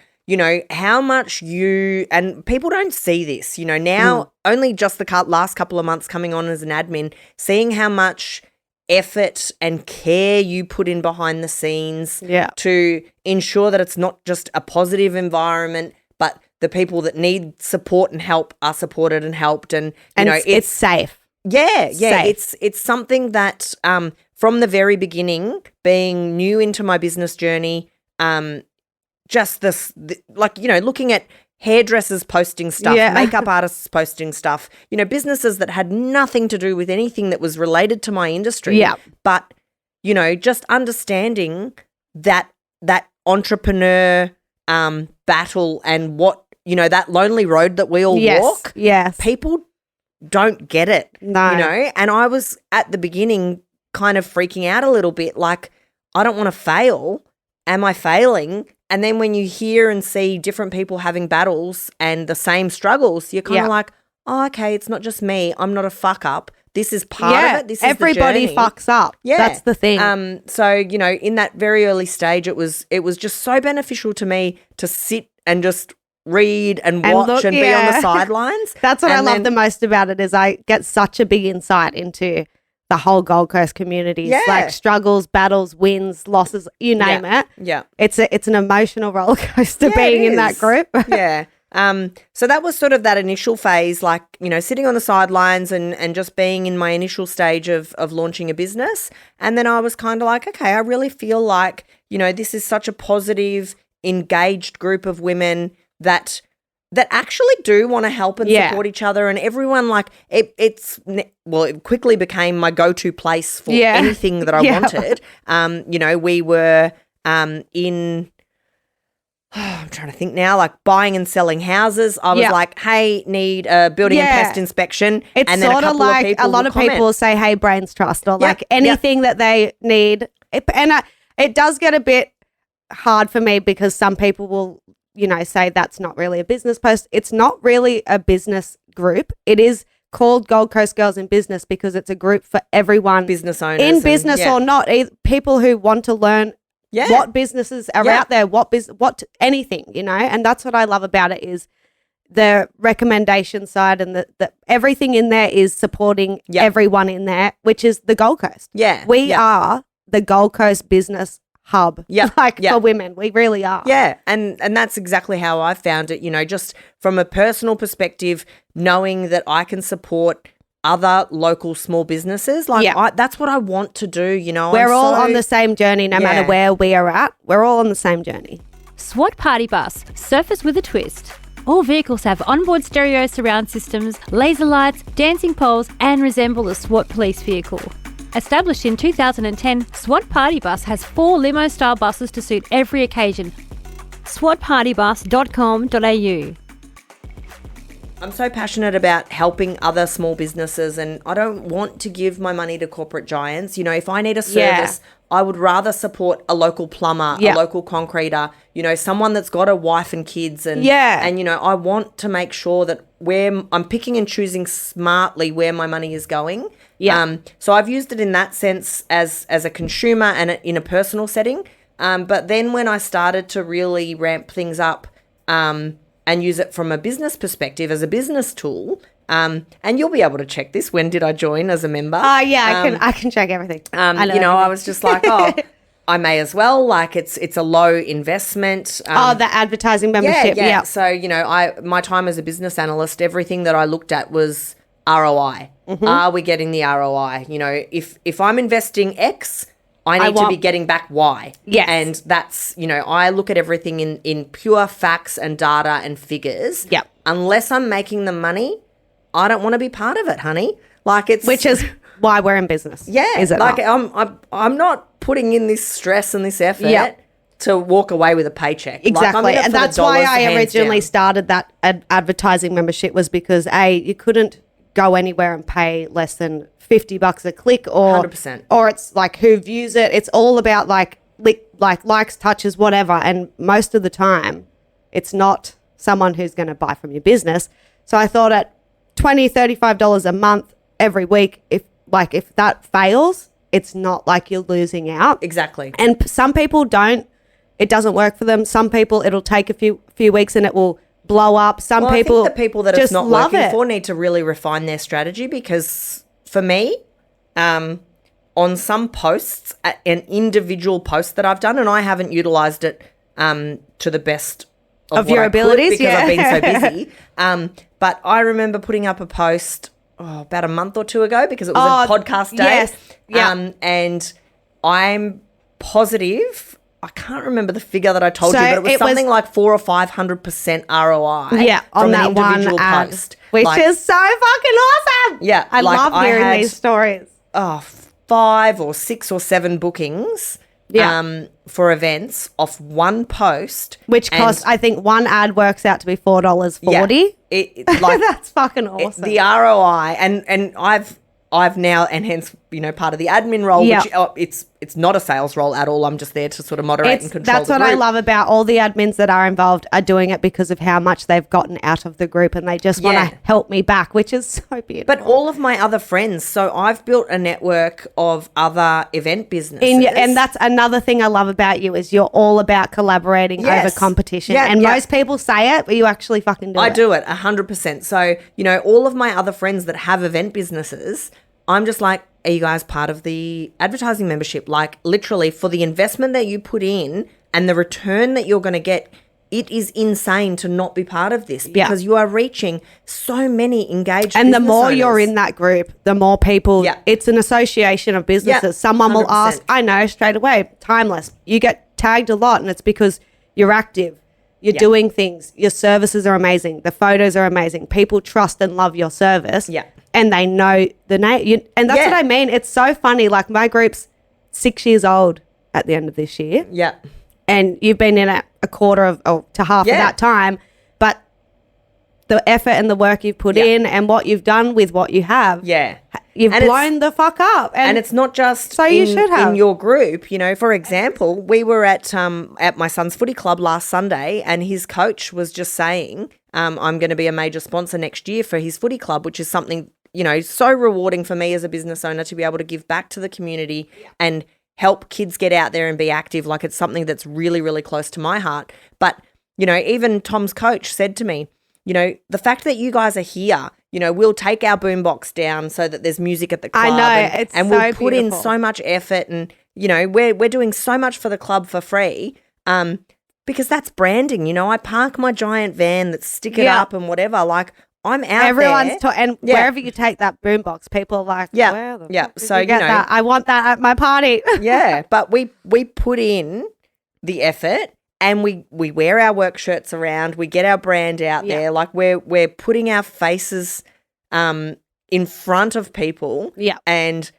How much and people don't see this, now only just the last couple of months coming on as an admin, seeing how much effort and care you put in behind the scenes to ensure that it's not just a positive environment, but the people that need support and help are supported and helped. And it's safe. Yeah. Safe. It's something that from the very beginning, being new into my business journey, looking at hairdressers posting stuff, makeup artists posting stuff, businesses that had nothing to do with anything that was related to my industry. Yeah. But, just understanding that entrepreneur battle and what, that lonely road that we all walk. Yes. People don't get it. No. And I was at the beginning kind of freaking out a little bit, like, I don't want to fail. Am I failing? And then when you hear and see different people having battles and the same struggles, you're kind of like, oh, okay, it's not just me. I'm not a fuck up. This is part of it. This is everybody the journey. fucks up. Yeah. That's the thing. So, in that very early stage, it was just so beneficial to me to sit and just read and watch and be on the sidelines. That's what I love the most about it, is I get such a big insight into the whole Gold Coast community. Like struggles, battles, wins, losses, you name it. Yeah. It's an emotional roller coaster being in that group. Yeah. So that was sort of that initial phase, like, sitting on the sidelines and just being in my initial stage of launching a business. And then I was kind of like, okay, I really feel like, this is such a positive, engaged group of women that actually do want to help and support each other, and everyone, like, it quickly became my go-to place for anything that I wanted. We were in, I'm trying to think now, like buying and selling houses. I was like, hey, need a building and pest inspection. It's and then sort of like a lot of people will say, hey, brains trust, or like anything that they need. It does get a bit hard for me because some people will, say that's not really a business post. It's not really a business group. It is called Gold Coast Girls in Business because it's a group for everyone. Business owners. In business or not. People who want to learn what businesses are out there, anything, and that's what I love about it, is the recommendation side and the everything in there is supporting everyone in there, which is the Gold Coast. Yeah. We are the Gold Coast business hub. For women. We really are. Yeah. And that's exactly how I found it, just from a personal perspective, knowing that I can support other local small businesses. Like that's what I want to do, We're all on the same journey, no matter where we are at. We're all on the same journey. SWAT Party Bus, surface with a twist. All vehicles have onboard stereo surround systems, laser lights, dancing poles, and resemble a SWAT police vehicle. Established in 2010, SWAT Party Bus has 4 limo-style buses to suit every occasion. swatpartybus.com.au. I'm so passionate about helping other small businesses, and I don't want to give my money to corporate giants. If I need a service, I would rather support a local plumber, a local concreter, someone that's got a wife and kids. And I want to make sure that I'm picking and choosing smartly where my money is going. Yeah. So I've used it in that sense as a consumer and in a personal setting. But then when I started to really ramp things up and use it from a business perspective as a business tool, and you'll be able to check this. When did I join as a member? Yeah, I can check everything. I was just like, I may as well. Like it's a low investment. The advertising membership. Yeah. So, my time as a business analyst, everything that I looked at was ROI. Mm-hmm. Are we getting the ROI? If I'm investing X, I need to be getting back Y. Yes. And that's, I look at everything in pure facts and data and figures. Yep. Unless I'm making the money, I don't want to be part of it, honey. Which is why we're in business. Yeah. Is it like not? I'm not putting in this stress and this effort to walk away with a paycheck. Exactly. And that's why I originally down. started that advertising membership, was because you couldn't go anywhere and pay less than $50 a click, or 100%. Or it's like who views it. It's all about like likes, touches, whatever. And most of the time it's not someone who's going to buy from your business. So I thought at $20, $35 a month every week, if that fails, it's not like you're losing out. Exactly. And some people it doesn't work for them. Some people it'll take a few weeks and it will blow up. Some people, I think the people that just it's not love working it. for need to really refine their strategy, because for me, on some posts, an individual post that I've done, and I haven't utilized it to the best of your abilities, because I've been so busy. But I remember putting up a post about a month or two ago, because it was a podcast day. Yes. Yeah. And I'm positive, I can't remember the figure that I told you, but it was something like 400 or 500% ROI. On from that an individual one ad, post, which is so fucking awesome. Yeah, I love hearing these stories. 5 or 6 or 7 bookings. For events off one post, which costs, I think one ad works out to be $4.40. That's fucking awesome. The ROI, and I've now, and hence part of the admin role, which it's not a sales role at all. I'm just there to sort of moderate and control. That's what I love about all the admins that are involved are doing it because of how much they've gotten out of the group, and they just want to help me back, which is so beautiful. But all of my other friends, so I've built a network of other event businesses. And that's another thing I love about you, is you're all about collaborating over competition. Most people say it, but you actually fucking do it. I do it 100%. So, all of my other friends that have event businesses, I'm just like, are you guys part of the advertising membership? Like, literally, for the investment that you put in and the return that you're going to get, it is insane to not be part of this, because you are reaching so many engaged and the more owners. you're in that group, the more people, it's an association of businesses. Someone 100%. Will ask, I know straight away, Timeless, you get tagged a lot, and it's because you're active. You're doing things. Your services are amazing. The photos are amazing. People trust and love your service. Yeah. And they know the name. And that's what I mean. It's so funny. Like, my group's 6 years old at the end of this year. Yeah. And you've been in it a quarter to half of that time. But the effort and the work you've put in and what you've done with what you have. Yeah. You've blown the fuck up. And it's not just you should have. In your group. For example, we were at my son's footy club last Sunday, and his coach was just saying, I'm going to be a major sponsor next year for his footy club, which is something, so rewarding for me as a business owner to be able to give back to the community and help kids get out there and be active. Like, it's something that's really, really close to my heart. But, even Tom's coach said to me, the fact that you guys are here, we'll take our boombox down so that there's music at the club. I know, and so we'll put beautiful. in so much effort, and, we're doing so much for the club for free. Because that's branding. I park my giant van that's stickered up and whatever. Like, I'm out Everyone's there. and wherever you take that boombox, people are like, where the fuck did So, you get that? I want that at my party. But we put in the effort, and we wear our work shirts around. We get our brand out there. Like, we're putting our faces in front of people. Yeah. And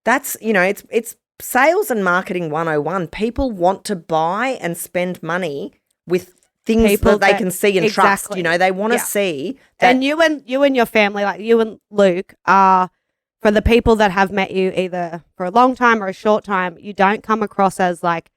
that's, it's sales and marketing 101. People want to buy and spend money with things People that they can see and trust. exactly. They want to see that. And you and your family, like you and Luke, are, for the people that have met you either for a long time or a short time, you don't come across as like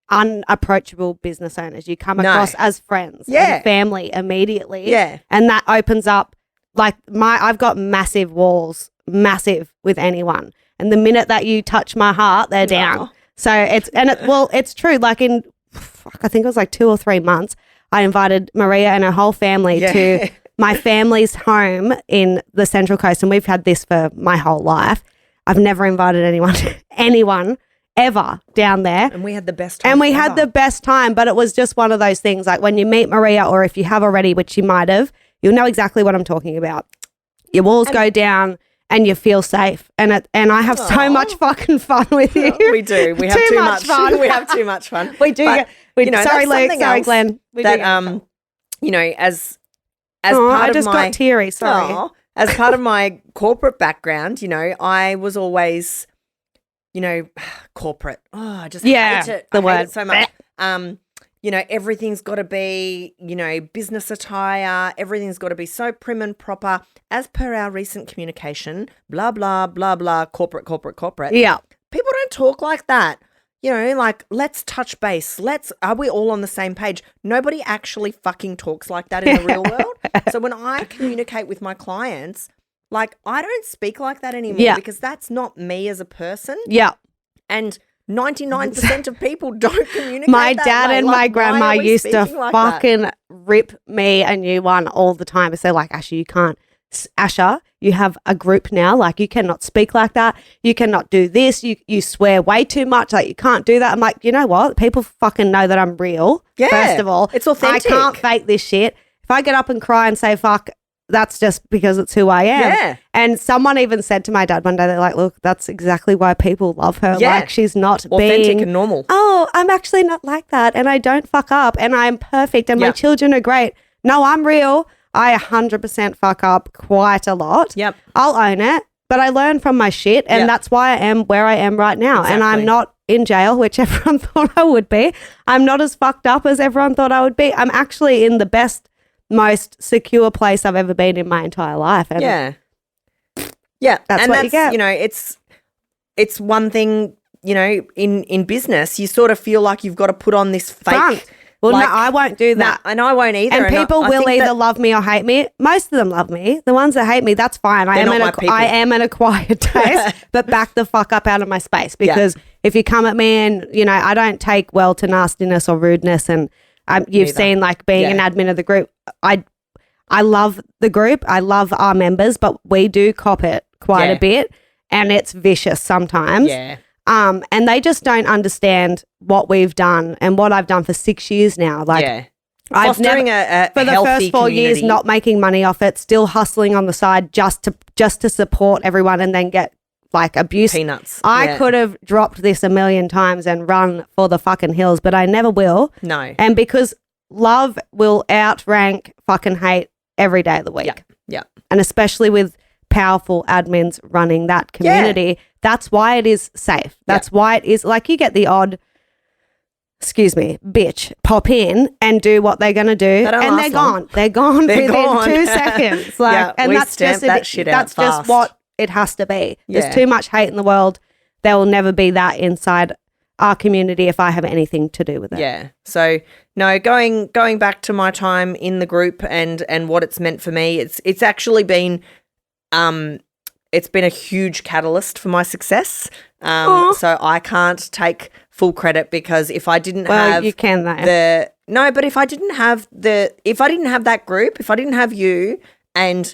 unapproachable business owners. You come across as friends and family immediately. Yeah. And that opens up, like, I've got massive walls massive with anyone. And the minute that you touch my heart, they're down. So it's true. Like I think it was like 2 or 3 months, I invited Maria and her whole family to my family's home in the Central Coast. And we've had this for my whole life. I've never invited anyone ever down there. And we had the best time. And we had the best time, but it was just one of those things. Like when you meet Maria, or if you have already, which you might have, you'll know exactly what I'm talking about. Your walls go down and you feel safe. And I have so much fucking fun with you. We do. We have too much fun. We have too much fun. We do. Sorry, Luke. Sorry, Glenn. As part of I just my, got teary. Sorry. As part of my corporate background, I was always, corporate. Oh, I just hate it. I hate it so much. Everything's got to be, business attire. Everything's got to be so prim and proper, as per our recent communication. Blah blah blah blah. Corporate. Yeah. People don't talk like that. Let's touch base. Are we all on the same page? Nobody actually fucking talks like that in the real world. So when I communicate with my clients, I don't speak like that anymore because that's not me as a person. Yeah. And 99% of people don't communicate My that dad way. and my grandma used to like fucking that? rip me a new one all the time. So like, Asha, you can't. Asha, you have a group now. Like, you cannot speak like that. You cannot do this. You swear way too much. Like, you can't do that. I'm like, you know what? People fucking know that I'm real. Yeah, first of all, it's authentic. I can't fake this shit. If I get up and cry and say fuck, that's just because it's who I am. Yeah. And someone even said to my dad one day, they're like, look, that's exactly why people love her. Yeah. Like, she's not authentic being and normal. Oh, I'm actually not like that, and I don't fuck up, and I'm perfect, and my children are great. No, I'm real. I 100% fuck up quite a lot. Yep. I'll own it, but I learn from my shit, and that's why I am where I am right now. Exactly. And I'm not in jail, which everyone thought I would be. I'm not as fucked up as everyone thought I would be. I'm actually in the best, most secure place I've ever been in my entire life. And that's what you get. It's one thing, in business, you sort of feel like you've got to put on this fake Front. Well, no, I won't do that. And I won't either. And people will either love me or hate me. Most of them love me. The ones that hate me, that's fine. I am an acquired taste, but back the fuck up out of my space, because if you come at me and, I don't take well to nastiness or rudeness, and you've seen like being an admin of the group. I love the group. I love our members, but we do cop it quite a bit, and it's vicious sometimes. Yeah. And they just don't understand what we've done and what I've done for 6 years now. Like, I've fostering for the first 4 years, not making money off it, still hustling on the side just to support everyone, and then get like abuse. Peanuts. I could have dropped this a million times and run for the fucking hills, but I never will. No. And because love will outrank fucking hate every day of the week. Yeah. And especially with powerful admins running that community, that's why it is safe. That's why it is like, you get the odd, bitch pop in and do what they're going to do, and they're gone. They're gone within 2 seconds. Like, and that's just that's just what it has to be. There's too much hate in the world. There will never be that inside our community if I have anything to do with it. Yeah. So no, going back to my time in the group and what it's meant for me, it's actually been it's been a huge catalyst for my success. So I can't take full credit, because if I didn't have you can though. but if I didn't have that group, if I didn't have you and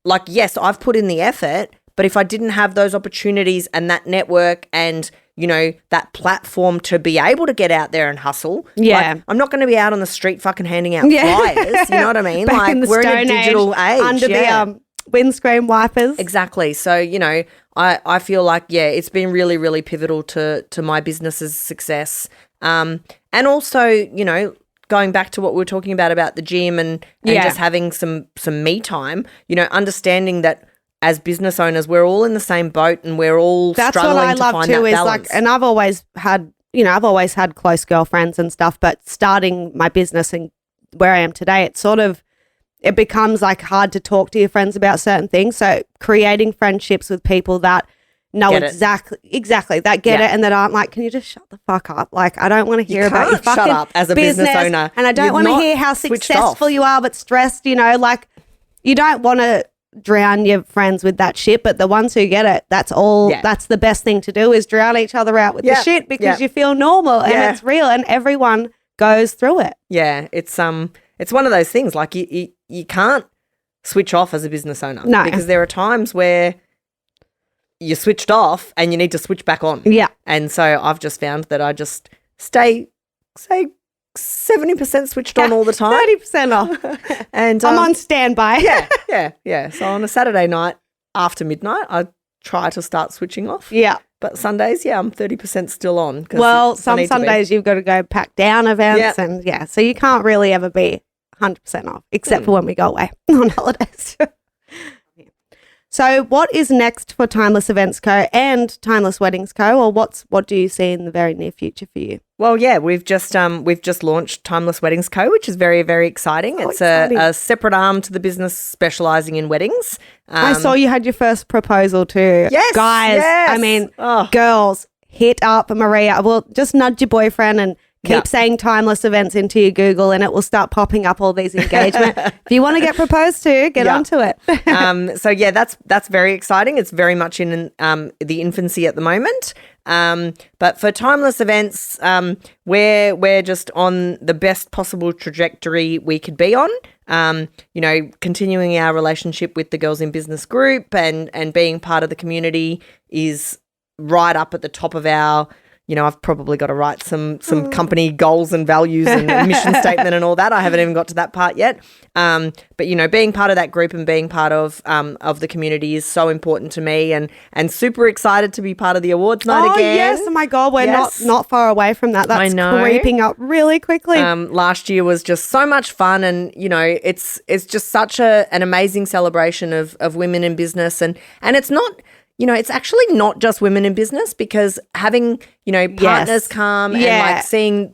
like, yes, I've put in the effort, but if I didn't have those opportunities and that network and, that platform to be able to get out there and hustle. Like, I'm not going to be out on the street fucking handing out flyers. You know what I mean? Back in the we're Stone in a digital age. Under the windscreen wipers. Exactly. So, I feel like, it's been really, really pivotal to my business's success. And also, going back to what we were talking about the gym and just having some me time, understanding that as business owners, we're all in the same boat and we're all struggling to find that balance. And I've always had close girlfriends and stuff, but starting my business and where I am today, it becomes like hard to talk to your friends about certain things. So creating friendships with people that know exactly that get it, and that aren't like, can you just shut the fuck up? Like, I don't want to hear about your fucking shut up as a business owner, and I don't want to hear how successful you are, but stressed. Like, you don't want to drown your friends with that shit, but the ones who get it, that's the best thing to do is drown each other out with the shit because you feel normal and it's real and everyone goes through it. Yeah, it's one of those things like you can't switch off as a business owner. No. Because there are times where you're switched off and you need to switch back on. Yeah. And so I've just found that I just say 70% switched on all the time. 30% off. And I'm on standby. Yeah. So on a Saturday night after midnight, I try to start switching off. Yeah. But Sundays, I'm 30% still on. Well, some Sundays you've got to go pack down events and so you can't really ever be 100% off except for when we go away on holidays. So what is next for Timeless Events Co. and Timeless Weddings Co. or what do you see in the very near future for you? Well, yeah, we've just launched Timeless Weddings Co., which is very, very exciting. It's a separate arm to the business specialising in weddings. I saw you had your first proposal too. Yes, guys. yes. I mean, girls, hit up Maria. Well, just nudge your boyfriend and keep saying Timeless Events into your Google and it will start popping up all these engagements. If you want to get proposed to, get onto it. So yeah, that's very exciting. It's very much in the infancy at the moment. But for Timeless Events, we're just on the best possible trajectory we could be on. Continuing our relationship with the Girls in Business group and being part of the community is right up at the top of our. I've probably got to write some company goals and values and a mission statement and all that. I haven't even got to that part yet. But being part of that group and being part of the community is so important to me and super excited to be part of the awards night again. Oh, yes. Oh, my God. We're not far away from that. That's creeping up really quickly. Last year was just so much fun and, it's just such an amazing celebration of women in business and it's not – it's actually not just women in business because having, partners come and like seeing,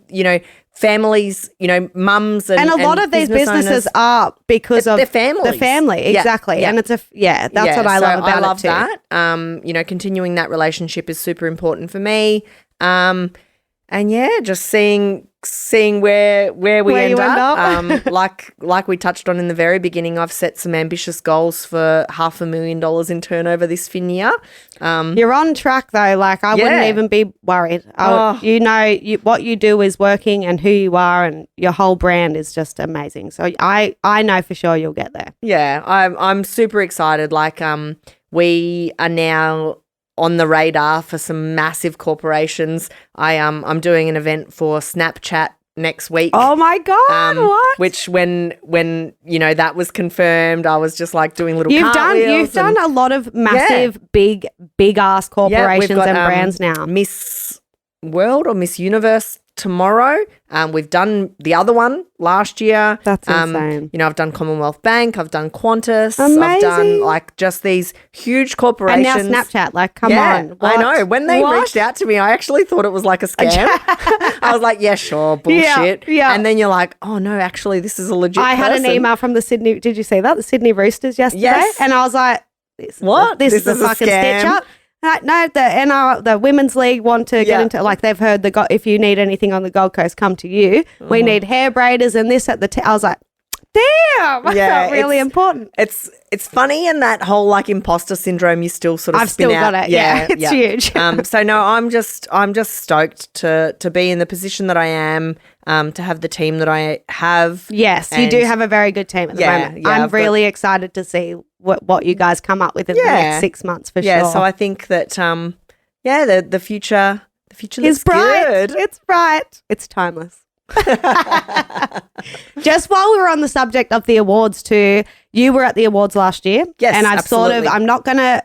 families, mums and a lot of these businesses are because of their families. The family, exactly. Yeah. And it's that's what I love about it too. I love that. Continuing that relationship is super important for me. Just seeing where we end up. Like we touched on in the very beginning, I've set some ambitious goals for $500,000 in turnover this fin year. You're on track though. Like I wouldn't even be worried. What you do is working and who you are and your whole brand is just amazing. So I know for sure you'll get there. Yeah, I'm super excited. Like we are now on the radar for some massive corporations. I'm doing an event for Snapchat next week. Oh my God, what? Which when that was confirmed, I was just like doing little cartwheels. You've done a lot of massive, big ass corporations and brands now. Miss World or Miss Universe tomorrow. We've done the other one last year. That's insane. I've done Commonwealth Bank. I've done Qantas. Amazing. I've done like just these huge corporations. And now Snapchat. Like, come on. What? I know. When they reached out to me, I actually thought it was like a scam. I was like, yeah, sure, bullshit. Yeah. And then you're like, oh no, actually, this is a legit I had an email from the Sydney. Did you see that? The Sydney Roosters yesterday. Yes. And I was like, This is a fucking stitch up. No, the Women's League want to get into, like they've heard if you need anything on the Gold Coast, come to you. We need hair braiders and this at the I was like, damn, I felt really important. It's funny and that whole like imposter syndrome you still sort of I've still out. got it. Yeah, it's huge. So no, I'm just stoked to be in the position that I am, to have the team that I have. Yes, you do have a very good team at the moment. Yeah, I'm really excited to see what you guys come up with in the next 6 months for sure. Yeah, so I think that the future looks bright. good. It's bright. It's timeless. Just while we were on the subject of the awards too, you were at the awards last year. Yes, and I've absolutely. I'm not going to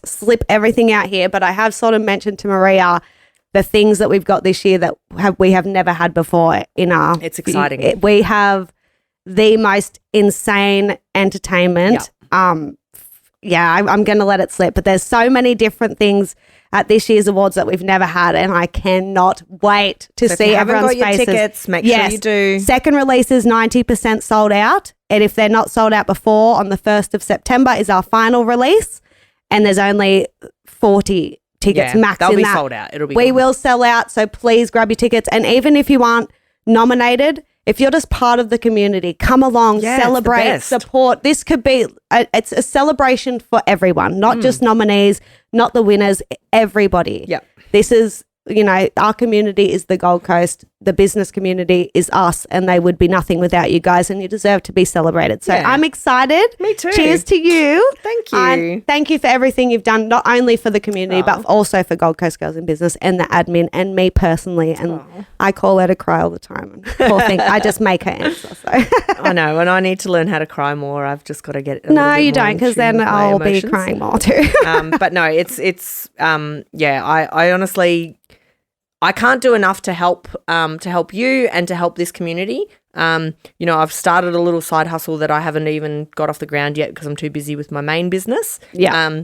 slip everything out here, but I have sort of mentioned to Maria the things that we've got this year that we have never had before in our. It's exciting. We have the most insane entertainment. I'm going to let it slip, but there's so many different things at this year's awards that we've never had, and I cannot wait to see everyone's faces. If you haven't got your tickets, make sure you do. Second release is 90% sold out, and if they're not sold out before, on the 1st of September is our final release, and there's only 40 tickets max they'll in be that. sold out. We will sell out, so please grab your tickets, and even if you aren't nominated, if you're just part of the community, come along, celebrate, support. This could be, it's a celebration for everyone, not just nominees, not the winners, everybody. Yep. This is, our community is the Gold Coast. The business community is us, and they would be nothing without you guys, and you deserve to be celebrated. So I'm excited. Me too. Cheers to you. Thank you. And thank you for everything you've done, not only for the community, but also for Gold Coast Girls in Business and the admin and me personally. And I call her to cry all the time. Poor thing. I just make her answer. So I know, and I need to learn how to cry more. I've just got to get it. No, you don't, because then I'll be crying more too. But no, I honestly, I can't do enough to help you and to help this community. I've started a little side hustle that I haven't even got off the ground yet because I'm too busy with my main business. Yeah.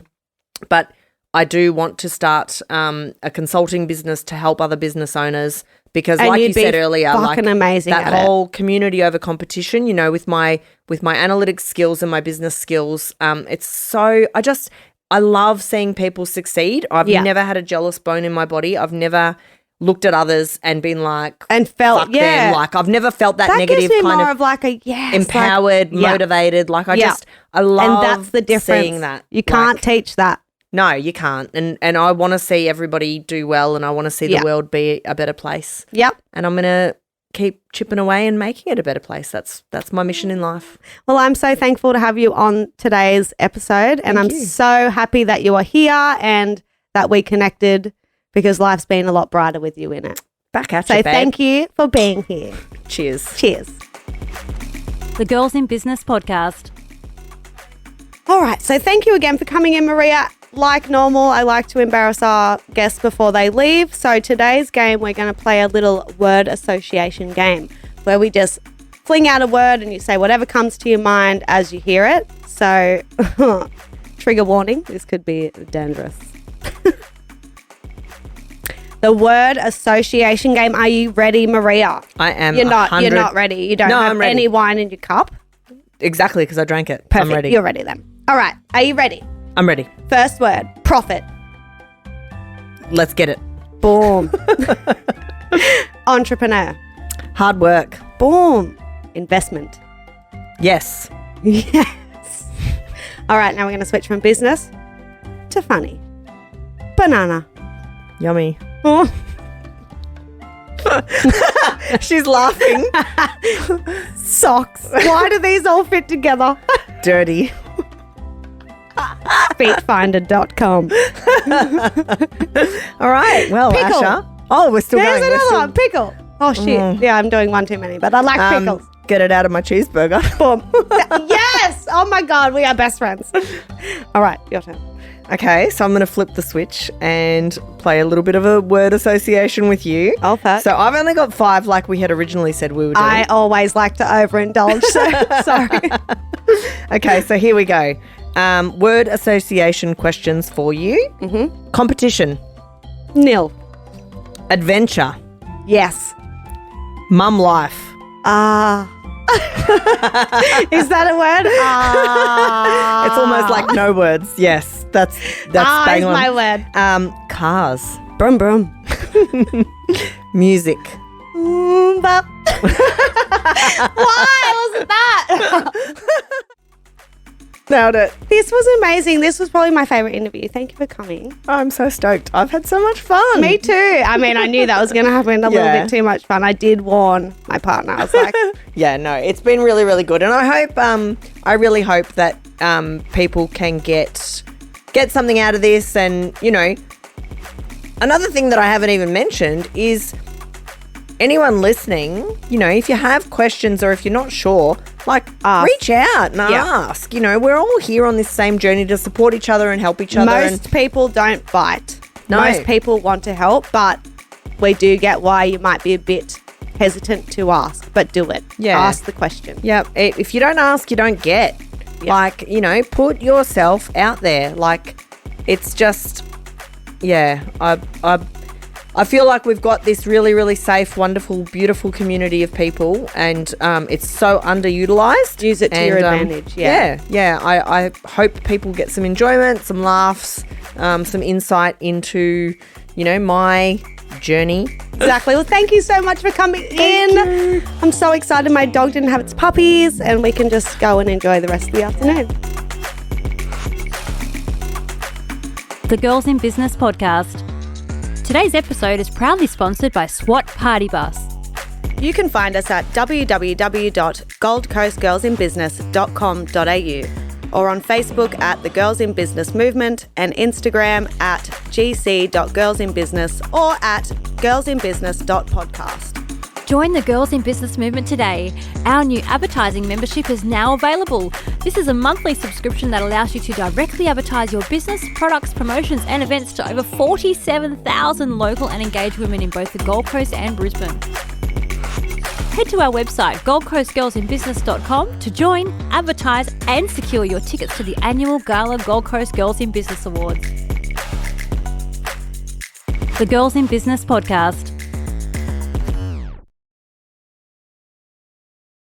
But I do want to start a consulting business to help other business owners because, like you said earlier, fucking amazing that whole community over competition. With my analytics skills and my business skills, it's so I love seeing people succeed. I've never had a jealous bone in my body. I've never looked at others and been like, and felt, fuck them. Like, I've never felt that negative gives me kind more of like empowered, motivated. Like, I love and that's the difference. Seeing that. You can't teach that. No, you can't. And I want to see everybody do well, and I want to see the world be a better place. Yep. And I'm going to keep chipping away and making it a better place. That's my mission in life. Well, I'm so thankful to have you on today's episode, and I'm so happy that you are here and that we connected, because life's been a lot brighter with you in it. Back at you, babe. Thank you for being here. Cheers. Cheers. The Girls in Business podcast. All right. So thank you again for coming in, Maria. Like normal, I like to embarrass our guests before they leave. So today's game, we're going to play a little word association game where we just fling out a word and you say whatever comes to your mind as you hear it. So trigger warning, this could be dangerous. The word association game. Are you ready, Maria? I am. You're not ready. You don't have any wine in your cup? Exactly, because I drank it. Perfect. I'm ready. You're ready then. All right. Are you ready? I'm ready. First word, profit. Let's get it. Boom. Entrepreneur. Hard work. Boom. Investment. Yes. Yes. All right, now we're going to switch from business to funny. Banana. Yummy. Oh. She's laughing. Socks. Why do these all fit together? Dirty. Feetfinder.com. All right. Well, Pickle. Asha. Oh, we're still There's going. another one. Pickle. Oh, shit. Yeah, I'm doing one too many, but I like pickles. Get it out of my cheeseburger. Boom. Yes. Oh, my God. We are best friends. All right. Your turn. Okay, so I'm going to flip the switch and play a little bit of a word association with you. Oh, fuck. So I've only got 5 like we had originally said we were doing. I always like to overindulge, so sorry. Okay, so here we go. Word association questions for you. Mm-hmm. Competition. Nil. Adventure. Yes. Mum life. Is that a word? It's almost like no words. Yes, that's bang is on. my word. Cars. Brum brum. Music. Bop. Why was that? Nailed it. This was amazing. This was probably my favourite interview. Thank you for coming. I'm so stoked. I've had so much fun. Me too. I mean, I knew that was going to happen. A little bit too much fun. I did warn my partner. I was like, yeah, no, it's been really, really good. And I hope, I really hope that people can get something out of this. And, another thing that I haven't even mentioned is anyone listening, if you have questions or if you're not sure, ask. Reach out and ask. We're all here on this same journey to support each other and help each other. Most people don't bite. No. Most people want to help, but we do get why you might be a bit hesitant to ask, but do it. Yeah. Ask the question. Yeah. If you don't ask, you don't get. Yeah. Put yourself out there. It's just, I feel like we've got this really, really safe, wonderful, beautiful community of people, and it's so underutilized. Use it to your advantage. I hope people get some enjoyment, some laughs, some insight into, my journey. Exactly. Well, thank you so much for coming in. I'm so excited my dog didn't have its puppies and we can just go and enjoy the rest of the afternoon. The Girls in Business podcast. Today's episode is proudly sponsored by SWAT Party Bus. You can find us at www.goldcoastgirlsinbusiness.com.au or on Facebook at The Girls in Business Movement and Instagram at gc.girlsinbusiness or at girlsinbusiness.podcast. Join the Girls in Business movement today. Our new advertising membership is now available. This is a monthly subscription that allows you to directly advertise your business, products, promotions and events to over 47,000 local and engaged women in both the Gold Coast and Brisbane. Head to our website, goldcoastgirlsinbusiness.com to join, advertise and secure your tickets to the annual Gala Gold Coast Girls in Business Awards. The Girls in Business podcast.